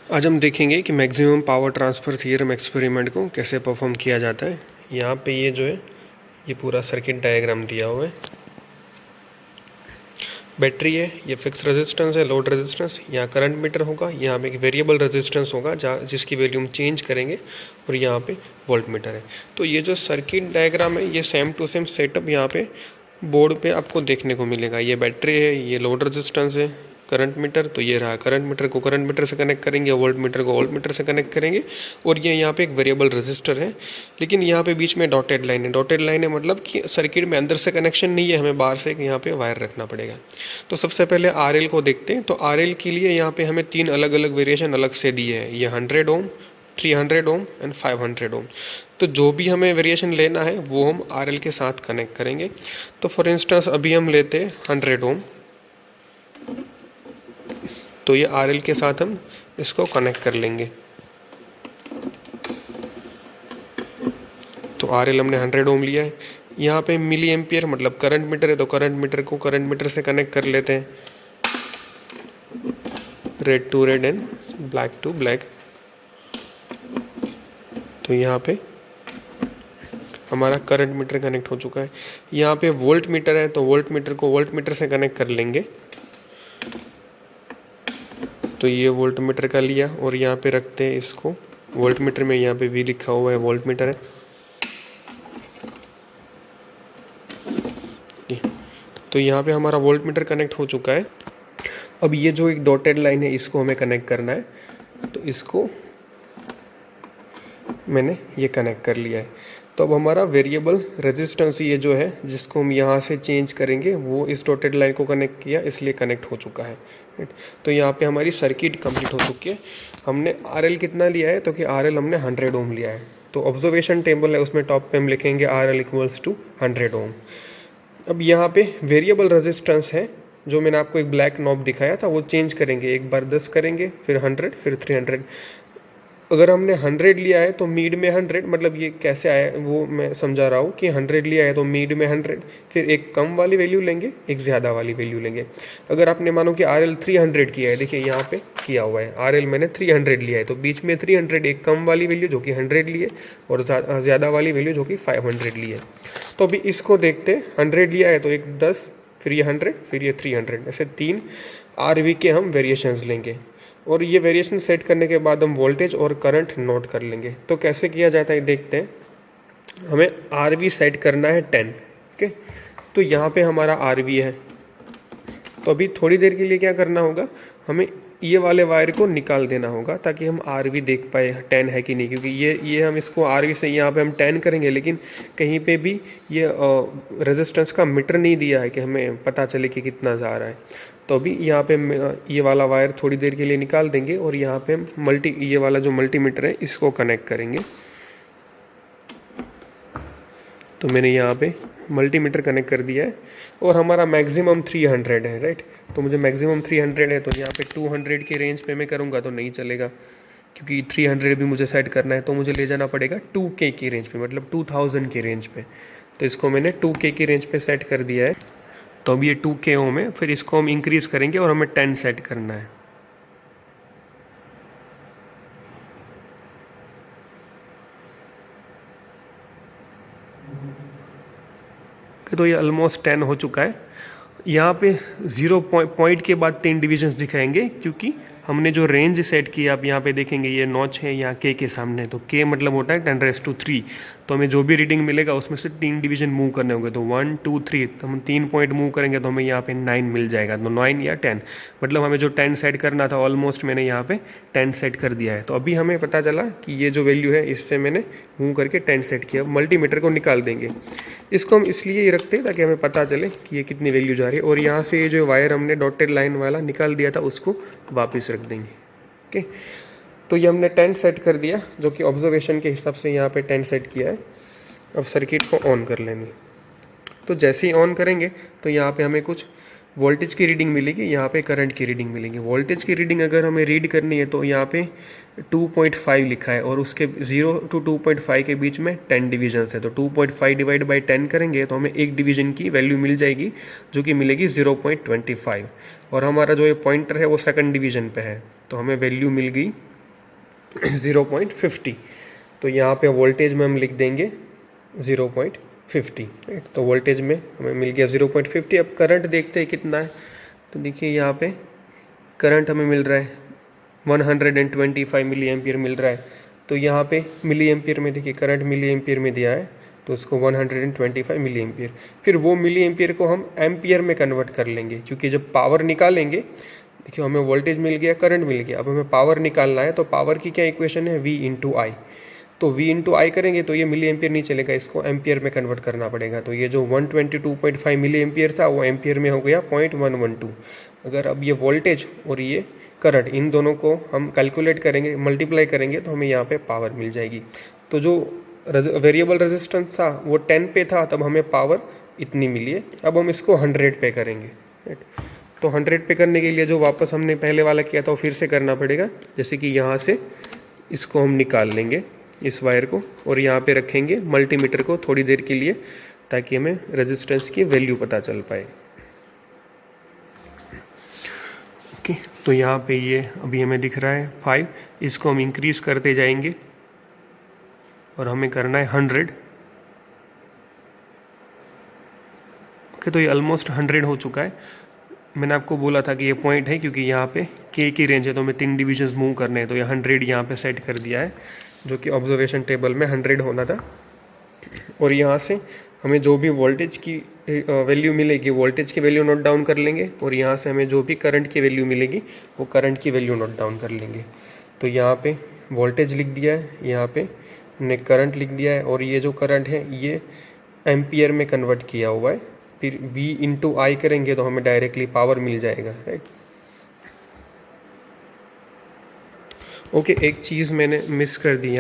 आज हम देखेंगे कि maximum power transfer theorem experiment को कैसे परफॉर्म किया जाता है। यहाँ पे ये जो है ये पूरा सर्किट डायग्राम दिया हुआ है। बैटरी है, ये फिक्स रेजिस्टेंस है, लोड रेजिस्टेंस, यहाँ करंट मीटर होगा, यहाँ पे एक वेरिएबल रेजिस्टेंस होगा जहाँ जिसकी वैल्यू हम चेंज करेंगे, और यहाँ पे वोल्ट मीटर है। तो ये जो सर्किट डायग्राम है ये सेम टू सेम सेटअप यहाँ पे बोर्ड पे आपको देखने को मिलेगा। ये बैटरी है, ये लोड रेजिस्टेंस है, करंट मीटर, तो ये रहा करंट मीटर को करंट मीटर से कनेक्ट करेंगे, वोल्ट मीटर को वोल्ट मीटर से कनेक्ट करेंगे, और ये यहाँ पे एक वेरिएबल रजिस्टर है। लेकिन यहाँ पे बीच में डॉटेड लाइन है। डॉटेड लाइन है मतलब कि सर्किट में अंदर से कनेक्शन नहीं है, हमें बाहर से यहाँ पे वायर रखना पड़ेगा। तो सबसे पहले आर को देखते हैं। तो आर के लिए यहाँ पे हमें 3 अलग अलग वेरिएशन अलग से दिए हैं, ये 100 ओम, 300 ओम एंड 500 ओम। तो जो भी हमें वेरिएशन लेना है वो हम आर के साथ कनेक्ट करेंगे। तो फॉर इंस्टेंस अभी हम लेते हैं 100 ओम, तो ये आर के साथ हम इसको कनेक्ट कर लेंगे। तो आर हमने 100 ओम लिया है। यहाँ पे मिली एम्पियर मतलब करंट मीटर है, तो करंट मीटर को करंट मीटर से कनेक्ट कर लेते हैं, red to red and black to black. तो यहाँ पे हमारा करंट मीटर कनेक्ट हो चुका है। यहाँ पे वोल्ट मीटर है, तो वोल्ट मीटर को वोल्ट मीटर से कनेक्ट कर लेंगे। तो ये वोल्ट मीटर का लिया और यहाँ पे रखते हैं इसको वोल्ट मीटर में, यहाँ पे वी लिखा हुआ है, वोल्ट मीटर है। तो यहाँ पे हमारा वोल्ट मीटर कनेक्ट हो चुका है। अब ये जो एक डॉटेड लाइन है इसको हमें कनेक्ट करना है, तो इसको मैंने ये कनेक्ट कर लिया है। तो अब हमारा वेरिएबल रेजिस्टेंस ये जो है जिसको हम यहाँ से चेंज करेंगे वो इस डॉटेड लाइन को कनेक्ट किया, इसलिए कनेक्ट हो चुका है। तो यहाँ पे हमारी सर्किट कंप्लीट हो चुकी है। हमने आरएल कितना लिया है, तो कि आरएल हमने 100 ओम लिया है। तो ऑब्जर्वेशन टेबल है उसमें टॉप पे हम लिखेंगे आरएल इक्वल्स टू 100 ओम। अब यहाँ पे वेरिएबल रेजिस्टेंस है जो मैंने आपको एक ब्लैक नॉब दिखाया था, वो चेंज करेंगे। एक बार 10 करेंगे, फिर 100, फिर 300। अगर हमने 100 लिया है तो मीड में 100, मतलब ये कैसे आया वो मैं समझा रहा हूँ कि 100 लिया है तो मीड में 100, फिर एक कम वाली वैल्यू लेंगे, एक ज़्यादा वाली वैल्यू लेंगे। अगर आपने मानो कि आर एल 300 किया है, देखिए यहाँ पे किया हुआ है आर एल मैंने 300 लिया है, तो बीच में 300 एक कम वाली वैल्यू जो कि 100 ली है, और ज़्यादा वाली वैल्यू जो कि 500 ली है। तो अभी इसको देखते, 100 लिया है तो एक 10, फिर ये 100, फिर ये 300, ऐसे 3 आर वी के हम वेरिएशंस लेंगे। और ये वेरिएशन सेट करने के बाद हम वोल्टेज और करंट नोट कर लेंगे। तो कैसे किया जाता है देखते हैं। हमें आर वी सेट करना है 10, ओके। तो यहाँ पे हमारा आर वी है। तो अभी थोड़ी देर के लिए क्या करना होगा, हमें ये वाले वायर को निकाल देना होगा ताकि हम आर वी देख पाए 10 है कि नहीं, क्योंकि ये हम इसको आर वी से यहाँ पे हम 10 करेंगे, लेकिन कहीं पे भी ये रेजिस्टेंस का मीटर नहीं दिया है कि हमें पता चले कि कितना जा रहा है। तो अभी यहाँ पे ये वाला वायर थोड़ी देर के लिए निकाल देंगे और यहाँ पे हम ये वाला जो मल्टीमीटर है इसको कनेक्ट करेंगे। तो मैंने यहाँ पे मल्टीमीटर कनेक्ट कर दिया है और हमारा मैक्सिमम 300 है, राइट। तो मुझे मैक्सिमम 300 है, तो यहाँ पे 200 के रेंज पे मैं करूँगा तो नहीं चलेगा, क्योंकि 300 भी मुझे सेट करना है। तो मुझे ले जाना पड़ेगा 2K की रेंज पे, मतलब 2000 की रेंज पे। तो इसको मैंने 2K की रेंज पे सेट कर दिया है। तो अब ये 2K ओम है, फिर इसको हम इंक्रीज़ करेंगे और हमें 10 सेट करना है। तो ये ऑलमोस्ट 10 हो चुका है। यहाँ पे 0 पॉइंट के बाद 3 डिविजन्स दिखाएंगे, क्योंकि हमने जो रेंज सेट की आप यहाँ पे देखेंगे ये नॉच है यहाँ के सामने। तो के मतलब होता है 10⁻3। तो हमें जो भी रीडिंग मिलेगा उसमें से 3 डिवीजन मूव करने होंगे। तो 1 2 3, तो हम 3 पॉइंट मूव करेंगे तो हमें यहाँ पे 9 मिल जाएगा। तो 9 या 10, मतलब हमें जो 10 सेट करना था ऑलमोस्ट मैंने यहाँ पे 10 सेट कर दिया है। तो अभी हमें पता चला कि ये जो वैल्यू है इससे मैंने मूव करके 10 सेट किया। मल्टीमीटर को निकाल देंगे। इसको हम इसलिए ही रखते हैं ताकि हमें पता चले कि ये कितनी वैल्यू जा रही है। और यहाँ से ये जो वायर हमने डॉटेड लाइन वाला निकाल दिया था उसको वापस रख देंगे, ओके। तो ये हमने 10 सेट कर दिया, जो कि ऑब्जर्वेशन के हिसाब से यहाँ पे 10 सेट किया है। अब सर्किट को ऑन कर लेंगे। तो जैसे ही ऑन करेंगे तो यहाँ पे हमें कुछ वोल्टेज की रीडिंग मिलेगी, यहाँ पे करंट की रीडिंग मिलेगी। वोल्टेज की रीडिंग अगर हमें रीड करनी है तो यहाँ पे 2.5 लिखा है और उसके 0 to 2.5 के बीच में 10 डिविजन्स है। तो 2.5 डिवाइड बाई 10 करेंगे तो हमें एक डिवीजन की वैल्यू मिल जाएगी, जो कि मिलेगी 0.25। और हमारा जो ये पॉइंटर है वो सेकंड डिवीजन पे है, तो हमें वैल्यू मिल गई 0.50। तो यहाँ पे वोल्टेज में हम लिख देंगे 0.50, राइट। तो वोल्टेज में हमें मिल गया 0.50। अब करंट देखते हैं कितना है। तो देखिए यहाँ पे करंट हमें मिल रहा है 125 मिली एम्पियर मिल रहा है। तो यहाँ पे मिली एम्पियर में देखिए करंट मिली एम्पियर में दिया है, तो उसको 125 मिली एम्पियर। फिर वो मिली एम्पियर को हम एम्पियर में कन्वर्ट कर लेंगे, क्योंकि जब पावर निकालेंगे, देखिए हमें वोल्टेज मिल गया, करंट मिल गया, अब हमें पावर निकालना है। तो पावर की क्या इक्वेशन है, V इंटू आई। तो V इंटू आई करेंगे तो ये मिली एम्पियर नहीं चलेगा, इसको एम्पियर में कन्वर्ट करना पड़ेगा। तो ये जो 122.5 मिली एम्पियर था वो एम्पियर में हो गया 0.112। अगर अब ये वोल्टेज और ये करंट इन दोनों को हम कैलकुलेट करेंगे, मल्टीप्लाई करेंगे, तो हमें यहाँ पे पावर मिल जाएगी। तो जो वेरिएबल रेजिस्टेंस था वो 10 पे था, तब हमें पावर इतनी मिली है। अब हम इसको 100 पे करेंगे, राइट। तो 100 पे करने के लिए जो वापस हमने पहले वाला किया था वो फिर से करना पड़ेगा। जैसे कि यहाँ से इसको हम निकाल लेंगे इस वायर को, और यहाँ पे रखेंगे मल्टीमीटर को थोड़ी देर के लिए, ताकि हमें रेजिस्टेंस की वैल्यू पता चल पाए। ओके, तो यहाँ पे ये अभी हमें दिख रहा है 5, इसको हम इंक्रीज करते जाएंगे और हमें करना है 100। ओके, तो ये ऑलमोस्ट 100 हो चुका है। मैंने आपको बोला था कि ये पॉइंट है, क्योंकि यहाँ पे K की रेंज है, तो हमें 3 डिविजन्स मूव करने हैं। तो ये 100 यहाँ पे सेट कर दिया है, जो कि ऑब्जर्वेशन टेबल में 100 होना था। और यहाँ से हमें जो भी वोल्टेज की वैल्यू मिलेगी, वोल्टेज की वैल्यू नोट डाउन कर लेंगे, और यहाँ से हमें जो भी करंट की वैल्यू मिलेगी वो करंट की वैल्यू नोट डाउन कर लेंगे। तो यहाँ पे वोल्टेज लिख दिया है, यहाँ पे हमने करंट लिख दिया है, और ये जो करंट है ये एम्पियर में कन्वर्ट किया हुआ है। फिर V इंटू आई करेंगे तो हमें डायरेक्टली पावर मिल जाएगा, राइट। ओके, एक चीज़ मैंने मिस कर दी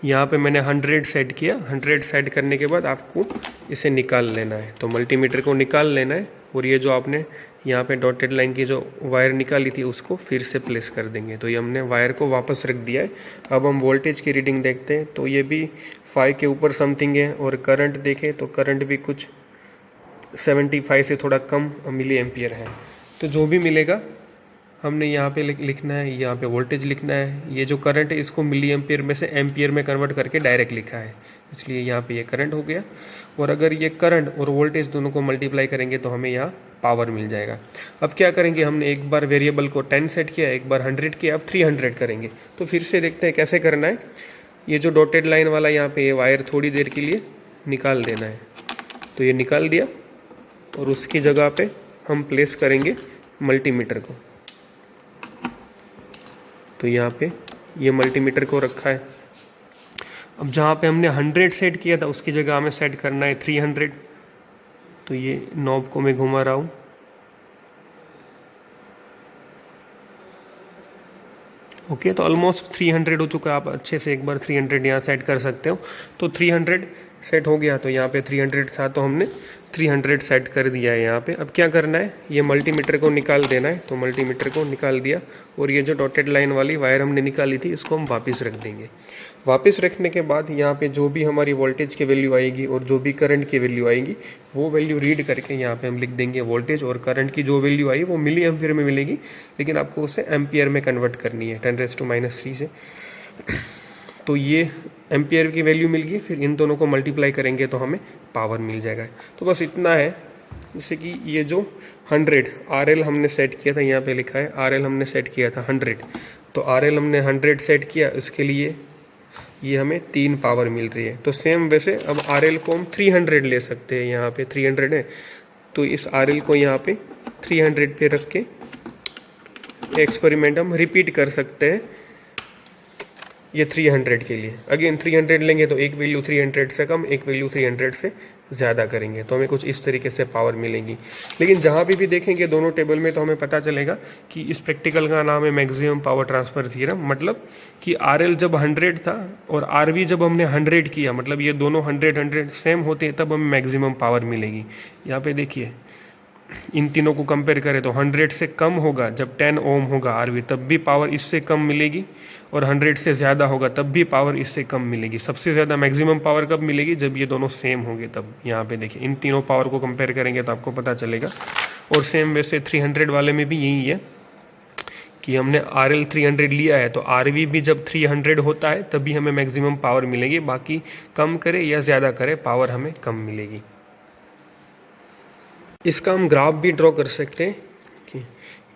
यहाँ पे मैंने 100 सेट किया। 100 सेट करने के बाद आपको इसे निकाल लेना है, तो मल्टीमीटर को निकाल लेना है, और ये जो आपने यहाँ पे डॉटेड लाइन की जो वायर निकाली थी उसको फिर से प्लेस कर देंगे। तो ये हमने वायर को वापस रख दिया है। अब हम वोल्टेज की रीडिंग देखते हैं, तो ये भी 5 के ऊपर समथिंग है, और करंट देखें तो करंट भी कुछ 75 से थोड़ा कम मिली एम्पियर है। तो जो भी मिलेगा हमने यहाँ पे लिखना है, यहाँ पे वोल्टेज लिखना है। ये जो करंट है इसको मिली एम्पियर में से एम्पियर में कन्वर्ट करके डायरेक्ट लिखा है, इसलिए यहाँ पे ये करंट हो गया। और अगर ये करंट और वोल्टेज दोनों को मल्टीप्लाई करेंगे तो हमें यहाँ पावर मिल जाएगा। अब क्या करेंगे, हमने एक बार वेरिएबल को 10 सेट किया, एक बार 100 किया, अब 300 करेंगे। तो फिर से देखते हैं कैसे करना है। ये जो डॉटेड लाइन वाला यहाँ पे ये वायर थोड़ी देर के लिए निकाल देना है। तो ये निकाल दिया, और उसकी जगह पे हम प्लेस करेंगे मल्टीमीटर को। तो यहाँ पे ये मल्टीमीटर को रखा है। अब जहाँ पे हमने 100 सेट किया था उसकी जगह हमें सेट करना है 300। तो ये नॉब को मैं घुमा रहा हूँ। ओके, तो ऑलमोस्ट 300 हो चुका है। आप अच्छे से एक बार 300 यहाँ सेट कर सकते हो। तो 300 सेट हो गया, तो यहाँ पे 300 था, तो हमने 300 सेट कर दिया है यहाँ पे। अब क्या करना है, ये मल्टीमीटर को निकाल देना है। तो मल्टीमीटर को निकाल दिया, और ये जो डॉटेड लाइन वाली वायर हमने निकाली थी इसको हम वापस रख देंगे। वापस रखने के बाद यहाँ पे जो भी हमारी वोल्टेज की वैल्यू आएगी और जो भी करंट की वैल्यू आएगी वो वैल्यू रीड करके यहाँ पे हम लिख देंगे वोल्टेज, और करंट की जो वैल्यू आई वो मिली एम्पियर में मिलेगी, लेकिन आपको उसे एम्पियर में कन्वर्ट करनी है 10⁻³ से। तो ये एम्पियर की वैल्यू मिल गई, फिर इन दोनों को मल्टीप्लाई करेंगे तो हमें पावर मिल जाएगा। तो बस इतना है। जैसे कि ये जो 100 RL हमने सेट किया था, यहाँ पे लिखा है RL हमने सेट किया था 100। तो RL हमने 100 सेट किया, इसके लिए ये हमें 3 पावर मिल रही है। तो सेम वैसे अब RL को हम 300 ले सकते हैं। यहाँ पे 300 है, तो इस RL को यहाँ पे 300 पे रख के एक्सपेरिमेंट हम रिपीट कर सकते हैं। ये 300 के लिए अगेन 300 लेंगे तो एक वैल्यू 300 से कम, एक वैल्यू 300 से ज़्यादा करेंगे तो हमें कुछ इस तरीके से पावर मिलेगी। लेकिन जहाँ भी देखेंगे दोनों टेबल में तो हमें पता चलेगा कि इस प्रैक्टिकल का नाम है मैक्सिमम पावर ट्रांसफ़र थ्योरम। मतलब कि RL जब 100 था और RV जब हमने 100 किया, मतलब ये दोनों 100 सेम होते हैं, तब हमें मैक्सिमम पावर मिलेगी। यहाँ पे देखिए इन तीनों को कंपेयर करें तो 100 से कम होगा जब 10 ओम होगा RV, तब भी पावर इससे कम मिलेगी, और 100 से ज़्यादा होगा तब भी पावर इससे कम मिलेगी। सबसे ज़्यादा मैक्सिमम पावर कब मिलेगी, जब ये दोनों सेम होंगे तब। यहाँ पे देखिए इन तीनों पावर को कंपेयर करेंगे तो आपको पता चलेगा। और सेम वैसे 300 वाले में भी यही है कि हमने RL 300 लिया है तो RV भी जब 300 होता है तभी हमें मैक्सिमम पावर मिलेगी, बाकी कम करे या ज़्यादा करे पावर हमें कम मिलेगी। इसका हम ग्राफ भी ड्रॉ कर सकते हैं कि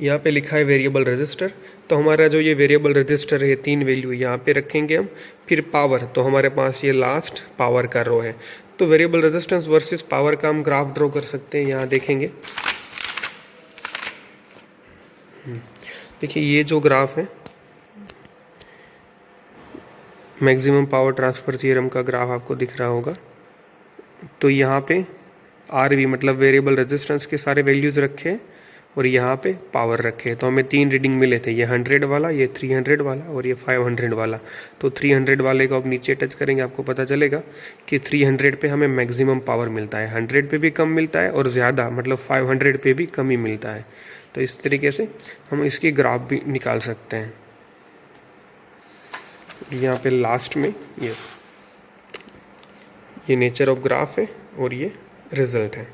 यहाँ पे लिखा है वेरिएबल रजिस्टर, तो हमारा जो ये वेरिएबल रजिस्टर है 3 वैल्यू यहाँ पे रखेंगे हम। फिर पावर, तो हमारे पास ये लास्ट पावर का रो है, तो वेरिएबल रेजिस्टेंस वर्सेस पावर का हम ग्राफ ड्रॉ कर सकते हैं। यहाँ देखेंगे, देखिए ये जो ग्राफ है मैक्सिमम पावर ट्रांसफ़र थ्योरम का ग्राफ आपको दिख रहा होगा। तो यहाँ पे RV मतलब वेरिएबल रेजिस्टेंस के सारे वैल्यूज़ रखे और यहाँ पे पावर रखे, तो हमें 3 रीडिंग मिले थे, ये 100 वाला, ये 300 वाला और ये 500 वाला। तो 300 वाले को आप नीचे टच करेंगे, आपको पता चलेगा कि 300 पे हमें मैक्सिमम पावर मिलता है, 100 पे भी कम मिलता है और ज़्यादा मतलब 500 पे भी कम ही मिलता है। तो इस तरीके से हम इसकी ग्राफ भी निकाल सकते हैं। यहाँ पे लास्ट में ये नेचर ऑफ ग्राफ है और ये रिजल्ट है।